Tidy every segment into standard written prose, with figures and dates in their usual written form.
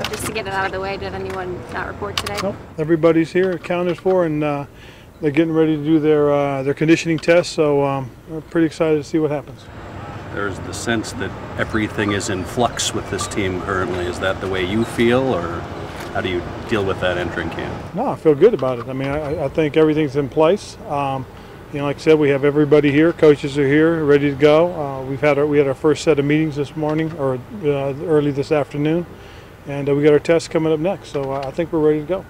Just to get it out of the way, did anyone not report today? Nope. Everybody's here, accounted for, and they're getting ready to do their conditioning tests, so we're pretty excited to see what happens. There's the sense that everything is in flux with this team currently. Is that the way you feel, or how do you deal with that entering camp? No, I feel good about it. I mean, I think everything's in place. Like I said, we have everybody here. Coaches are here, ready to go. We had our first set of meetings this morning, or early this afternoon, and we got our tests coming up next. So I think we're ready to go.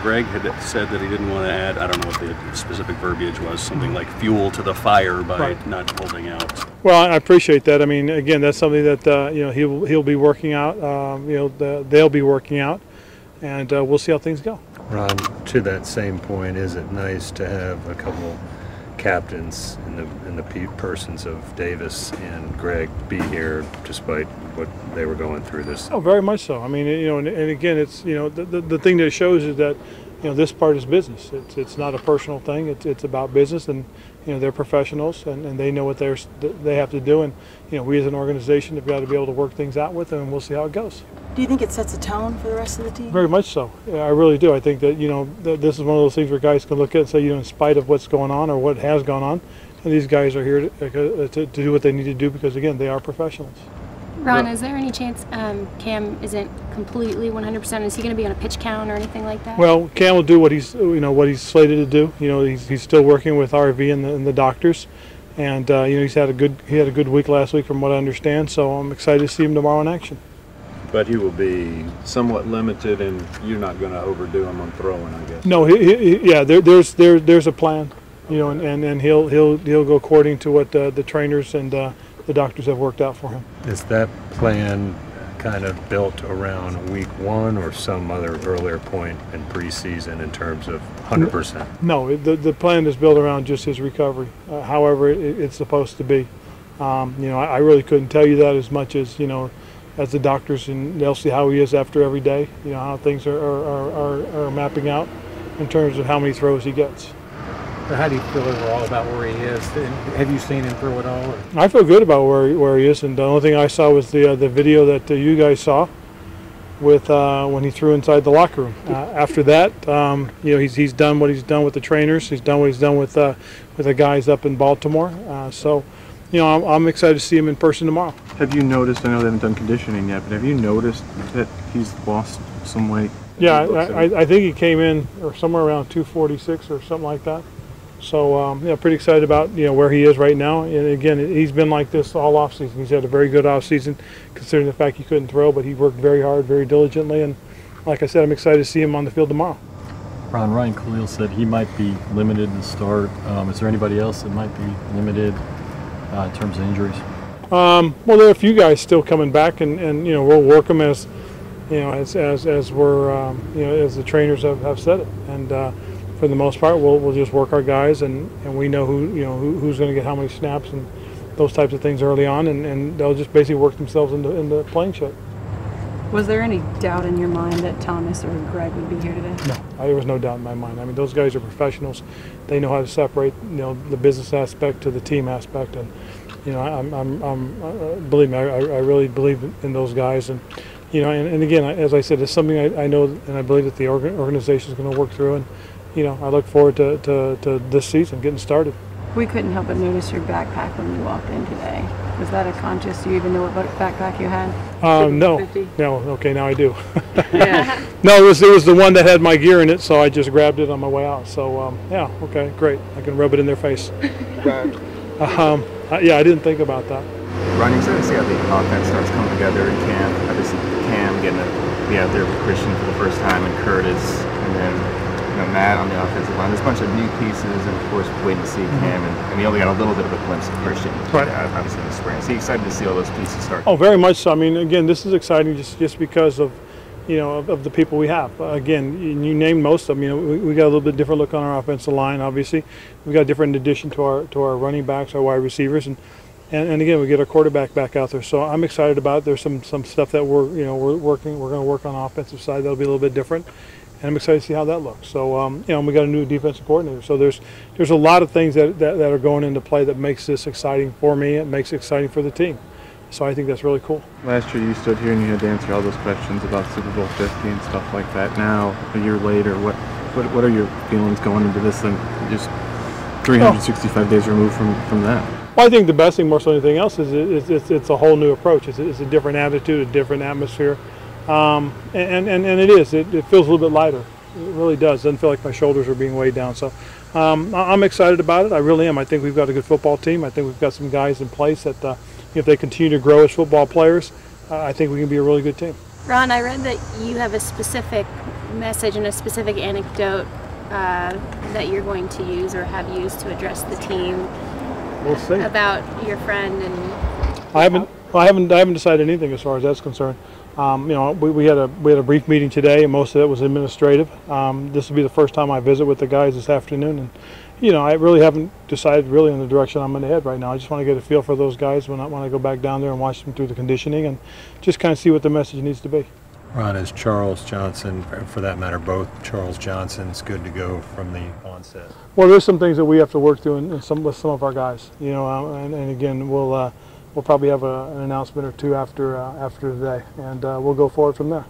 Greg had said that he didn't want to add, I don't know what the specific verbiage was, something like fuel to the fire by not holding out. Well, I appreciate that. I mean, again, that's something that he'll be working out. They'll be working out, and we'll see how things go. Ron, to that same point, is it nice to have a couple captains in the persons of Davis and Greg be here, despite what they were going through this? Oh, very much so. I mean, and again, it's the thing that shows is that this part is business. It's not a personal thing. It's about business, and they're professionals, and they know what they have to do, and we as an organization have got to be able to work things out with them, and we'll see how it goes. Do you think it sets a tone for the rest of the team? Very much so. Yeah, I really do. I think that this is one of those things where guys can look at it and say, in spite of what's going on or what has gone on, and these guys are here to do what they need to do, because again, they are professionals. Ron, is there any chance Cam isn't completely 100%? Is he going to be on a pitch count or anything like that? Well, Cam will do what he's slated to do. He's still working with RV and the doctors, and he had a good week last week from what I understand. So I'm excited to see him tomorrow in action. But he will be somewhat limited, and you're not going to overdo him on throwing, I guess. No, there's a plan, and he'll go according to what the trainers and the doctors have worked out for him. Is that plan kind of built around week 1 or some other earlier point in preseason in terms of 100%? No, the plan is built around just his recovery, however it's supposed to be. I really couldn't tell you that as much as the doctors, and they'll see how he is after every day, how things are mapping out in terms of how many throws he gets. How do you feel overall about where he is? Have you seen him throw it all? Or? I feel good about where he is, and the only thing I saw was the video that you guys saw with when he threw inside the locker room. After that, he's done what he's done with the trainers. He's done what he's done with the guys up in Baltimore. So I'm excited to see him in person tomorrow. Have you noticed, I know they haven't done conditioning yet, but have you noticed that he's lost some weight? Yeah, I think he came in or somewhere around 246 or something like that. So, pretty excited about where he is right now. And again, he's been like this all offseason. He's had a very good offseason, considering the fact he couldn't throw, but he worked very hard, very diligently. And like I said, I'm excited to see him on the field tomorrow. Ron, Ryan Khalil said he might be limited to start. Is there anybody else that might be limited in terms of injuries? Well, there are a few guys still coming back, and we'll work them as we're as the trainers have said it. And for the most part, we'll just work our guys, and we know who's going to get how many snaps and those types of things early on, and they'll just basically work themselves into playing shape. Was there any doubt in your mind that Thomas or Greg would be here today? No, there was no doubt in my mind. I mean, those guys are professionals. They know how to separate the business aspect to the team aspect, and believe me, I really believe in those guys, and and again, as I said, it's something I know and I believe that the organization is going to work through, and I look forward to this season getting started. We couldn't help but notice your backpack when you walked in today. Was that a conscious? Do you even know what backpack you had? No. Okay, now I do. Yeah. No, it was the one that had my gear in it, so I just grabbed it on my way out. So yeah, okay, great. I can rub it in their face. Yeah, I didn't think about that. Ron, you excited to see how the offense starts coming together in camp. Obviously, Cam getting to be out there with Christian for the first time, and Curtis, and then Matt on the offensive line. There's a bunch of new pieces, and of course, waiting to see Cam, and we only got a little bit of a glimpse of Christian, obviously in the spring. So you excited to see all those pieces start? Oh, very much so. I mean, again, this is exciting just because of of the people we have. Again, you named most of them. We got a little bit different look on our offensive line. Obviously, we got a different addition to our running backs, our wide receivers, and again, we get our quarterback back out there. So I'm excited about it. There's some stuff that we're working. We're going to work on the offensive side. That'll be a little bit different. And I'm excited to see how that looks. So, we got a new defensive coordinator. So there's a lot of things that are going into play that makes this exciting for me. It makes it exciting for the team. So I think that's really cool. Last year you stood here and you had to answer all those questions about Super Bowl 50 and stuff like that. Now, a year later, what are your feelings going into this thing? Just 365 days removed from that. Well, I think the best thing, more so than anything else, is it's a whole new approach. It's a different attitude, a different atmosphere, and it is. It feels a little bit lighter. It really does. Doesn't feel like my shoulders are being weighed down. So I'm excited about it. I really am. I think we've got a good football team. I think we've got some guys in place that if they continue to grow as football players, I think we can be a really good team. Ron, I read that you have a specific message and a specific anecdote that you're going to use or have used to address the team. We'll see. About your friend and. I haven't decided anything as far as that's concerned. We had a brief meeting today, and most of it was administrative. This will be the first time I visit with the guys this afternoon, and I really haven't decided really in the direction I'm going to head right now. I just want to get a feel for those guys when I go back down there and watch them through the conditioning, and just kind of see what the message needs to be. Ron, is Charles Johnson, for that matter, both Charles Johnsons, good to go from the onset? Well, there's some things that we have to work through with some of our guys, and again, we'll probably have an announcement or two after today, and we'll go forward from there.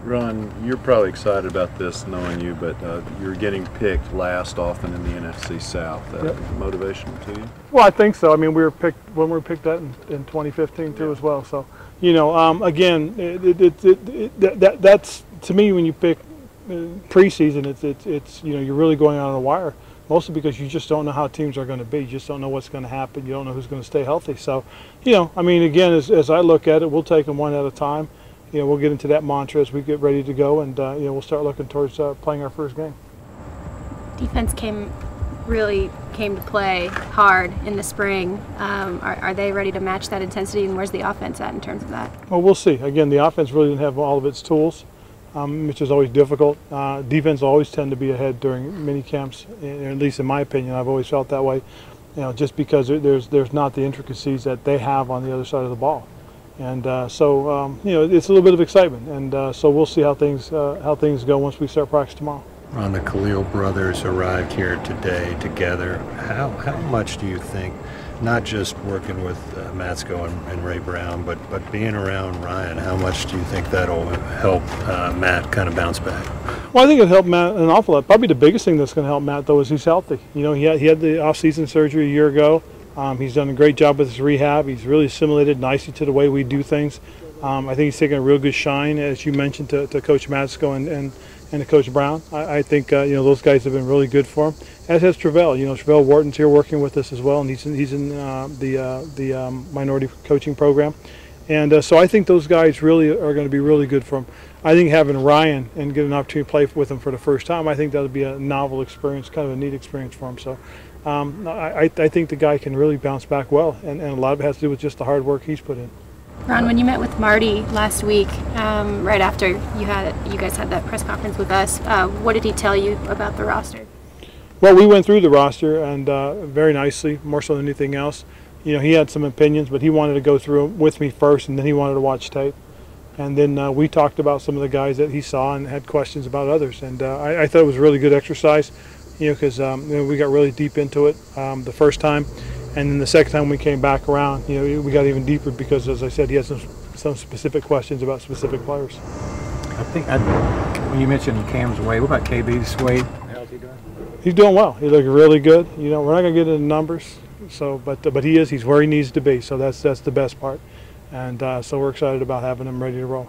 Ron, you're probably excited about this knowing you, but you're getting picked last often in the NFC South. Yep. Motivational to you? Well, I think so. I mean, we were picked that in 2015 too, as well. So, again, that's to me when you pick preseason, it's you're really going on a wire, mostly because you just don't know how teams are going to be. You just don't know what's going to happen. You don't know who's going to stay healthy. So, I mean, again, as I look at it, we'll take them one at a time. We'll get into that mantra as we get ready to go, and we'll start looking towards playing our first game. Defense really came to play hard in the spring. Are they ready to match that intensity, and where's the offense at in terms of that? Well, we'll see. Again, the offense really didn't have all of its tools, which is always difficult. Defense always tend to be ahead during mini camps, at least in my opinion. I've always felt that way, just because there's not the intricacies that they have on the other side of the ball. And so it's a little bit of excitement, and so we'll see how things go once we start practice tomorrow. Ron, the Khalil brothers arrived here today together. How much do you think, not just working with Matsko and Ray Brown, but being around Ryan, how much do you think that'll help Matt kind of bounce back? Well, I think it'll help Matt an awful lot. Probably the biggest thing that's going to help Matt, though, is he's healthy. He had the off-season surgery a year ago. He's done a great job with his rehab. He's really assimilated nicely to the way we do things. I think he's taken a real good shine, as you mentioned, to Coach Matsko and to Coach Brown. I think those guys have been really good for him, as has Travell. Travell Wharton's here working with us as well, and he's in the minority coaching program. And so I think those guys really are going to be really good for him. I think having Ryan and get an opportunity to play with him for the first time, I think that'll be a novel experience, kind of a neat experience for him. So I think the guy can really bounce back well, and a lot of it has to do with just the hard work he's put in. Ron, when you met with Marty last week, right after you guys had that press conference with us, what did he tell you about the roster? Well, we went through the roster and very nicely, more so than anything else. He had some opinions, but he wanted to go through them with me first, and then he wanted to watch tape. And then we talked about some of the guys that he saw and had questions about others. And I thought it was a really good exercise, because we got really deep into it the first time. And then the second time we came back around, we got even deeper because, as I said, he had some specific questions about specific players. I think when you mentioned Cam's weight, what about KB's weight? How's he doing? He's doing well. He looked really good. We're not going to get into numbers, but he's where he needs to be. So that's the best part. And so we're excited about having him ready to roll.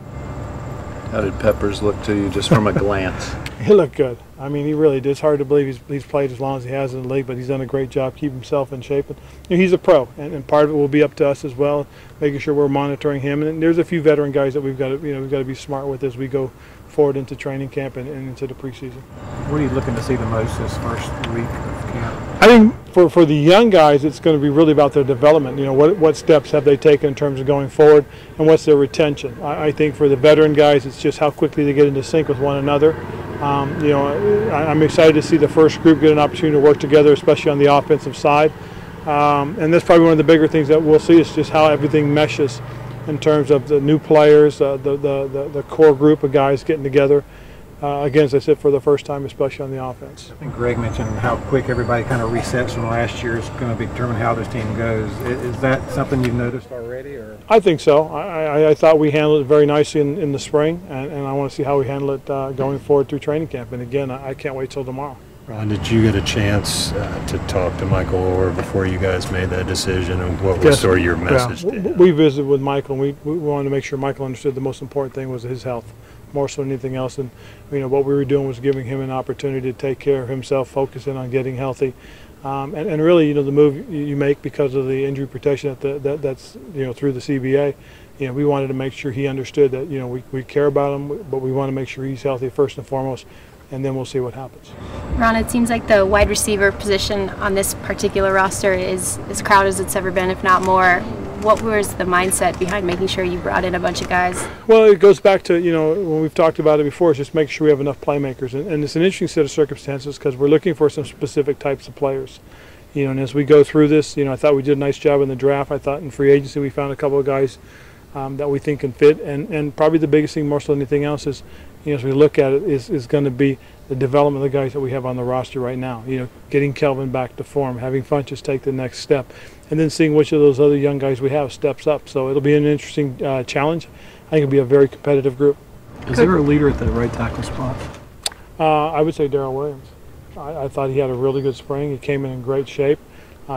How did Peppers look to you, just from a glance? He looked good. I mean, he really did. It's hard to believe he's played as long as he has in the league, but he's done a great job keeping himself in shape. And he's a pro, and part of it will be up to us as well, making sure we're monitoring him. And there's a few veteran guys that we've got to be smart with as we go forward into training camp and into the preseason. What are you looking to see the most this first week of camp? I think for the young guys, it's going to be really about their development. What steps have they taken in terms of going forward, and what's their retention. I think for the veteran guys, it's just how quickly they get into sync with one another. I'm excited to see the first group get an opportunity to work together, especially on the offensive side. And that's probably one of the bigger things that we'll see is just how everything meshes in terms of the new players, the core group of guys getting together. again, as I said, for the first time, especially on the offense. I think Greg mentioned how quick everybody kind of resets from last year is going to determine how this team goes. Is that something you've noticed already? Or? I think so. I thought we handled it very nicely in the spring, and I want to see how we handle it going forward through training camp. And again, I can't wait till tomorrow. Ron, did you get a chance to talk to Michael Orr before you guys made that decision, and what was sort of your message to him? We visited with Michael, and we wanted to make sure Michael understood the most important thing was his health, more so than anything else. And what we were doing was giving him an opportunity to take care of himself, focusing on getting healthy, and really, the move you make because of the injury protection that's through the CBA. We wanted to make sure he understood that we care about him, but we want to make sure he's healthy first and foremost, and then we'll see what happens. Ron, it seems like the wide receiver position on this particular roster is as crowded as it's ever been, if not more. What was the mindset behind making sure you brought in a bunch of guys? Well, it goes back to, when we've talked about it before, is just make sure we have enough playmakers. And it's an interesting set of circumstances because we're looking for some specific types of players. And as we go through this, I thought we did a nice job in the draft. I thought in free agency we found a couple of guys that we think can fit. And probably the biggest thing, more so than anything else, is, as we look at it, is going to be the development of the guys that we have on the roster right now. Getting Kelvin back to form, having Funches take the next step, and then seeing which of those other young guys we have steps up. So it'll be an interesting challenge. I think it'll be a very competitive group. Is there a leader at the right tackle spot? I would say Darrell Williams. I thought he had a really good spring. He came in great shape.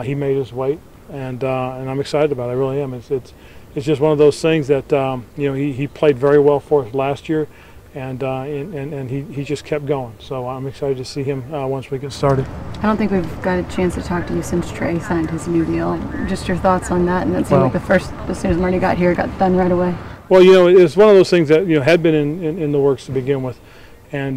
He made his weight, and I'm excited about it. I really am. It's just one of those things that he played very well for us last year. And he just kept going. So I'm excited to see him once we get started. I don't think we've got a chance to talk to you since Trey signed his new deal. Just your thoughts on that? And that seemed like the first, as soon as Marty got here, got done right away. Well, it's one of those things that had been in the works to begin with. And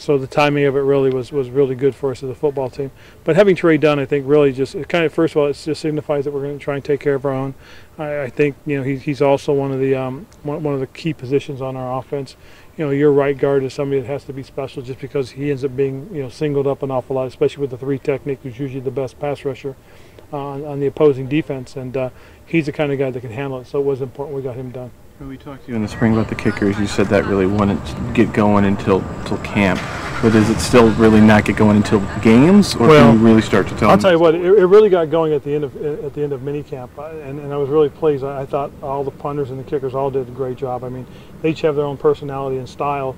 so the timing of it really was really good for us as a football team. But having Trey done, I think really just it kind of, first of all, it just signifies that we're going to try and take care of our own. I think he's also one of the key positions on our offense. Your right guard is somebody that has to be special just because he ends up being singled up an awful lot, especially with the three technique, who's usually the best pass rusher on the opposing defense, and he's the kind of guy that can handle it. So it was important we got him done. When we talked to you in the spring about the kickers, you said that really wouldn't get going until camp. But does it still really not get going until games, or can you really start to tell? I'll tell you what, it really got going at the end of minicamp, and I was really pleased. I thought all the punters and the kickers all did a great job. I mean, they each have their own personality and style,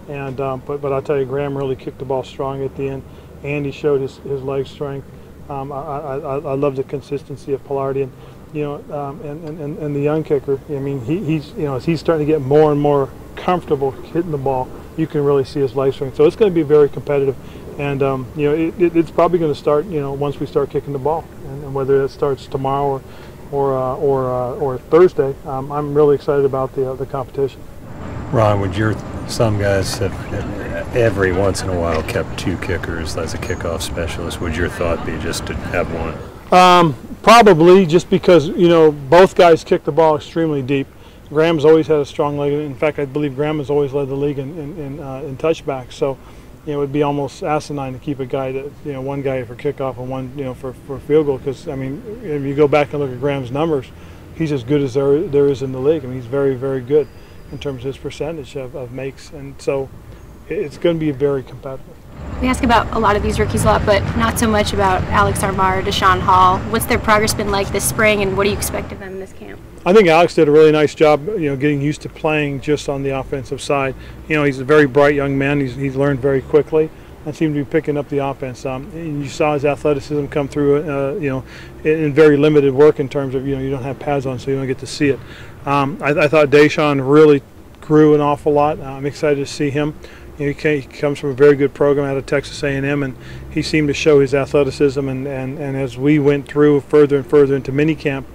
and but I'll tell you, Graham really kicked the ball strong at the end. Andy showed his leg strength. I love the consistency of Pilardi, and and the young kicker. I mean, he's as he's starting to get more and more comfortable hitting the ball, you can really see his leg strength. So it's going to be very competitive, and it's probably going to start once we start kicking the ball, and whether it starts tomorrow or Thursday. I'm really excited about the competition. Ron, some guys have every once in a while kept two kickers as a kickoff specialist. Would your thought be just to have one? Probably, just because both guys kick the ball extremely deep. Graham's always had a strong leg. In fact, I believe Graham has always led the league in touchbacks. So it would be almost asinine to keep a guy one guy for kickoff and one for field goal. Because I mean, if you go back and look at Graham's numbers, he's as good as there is in the league. I mean, he's very, very good in terms of his percentage of makes, and so it's going to be very competitive. We ask about a lot of these rookies a lot, but not so much about Alex Armar or Deshaun Hall. What's their progress been like this spring, and what do you expect of them in this camp? I think Alex did a really nice job, getting used to playing just on the offensive side. He's a very bright young man. He's learned very quickly and seemed to be picking up the offense. And you saw his athleticism come through, in very limited work in terms of, you don't have pads on, so you don't get to see it. I thought Deshaun really grew an awful lot. I'm excited to see him. He comes from a very good program out of Texas A&M, and he seemed to show his athleticism. And as we went through further and further into minicamp,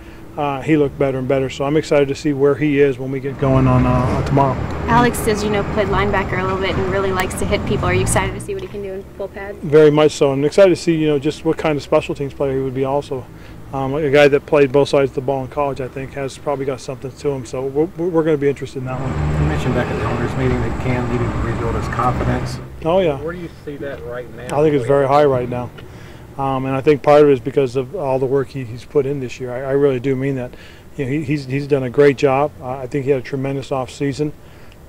he looked better and better. So I'm excited to see where he is when we get going on tomorrow. Alex, as played linebacker a little bit and really likes to hit people. Are you excited to see what he can do in full pads? Very much so. I'm excited to see, just what kind of special teams player he would be also. A guy that played both sides of the ball in college, I think, has probably got something to him. So we're going to be interested in that one. You mentioned back at the owners' meeting that Cam needed to rebuild his confidence. Oh, yeah. Where do you see that right now? I think it's very high right now. And I think part of it is because of all the work he's put in this year. I really do mean that. He's done a great job. I think he had a tremendous off season.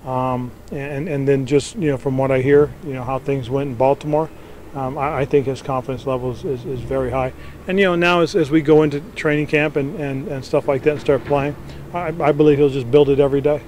And then just, from what I hear, how things went in Baltimore, I think his confidence level is very high. And, now as we go into training camp and stuff like that and start playing, I believe he'll just build it every day.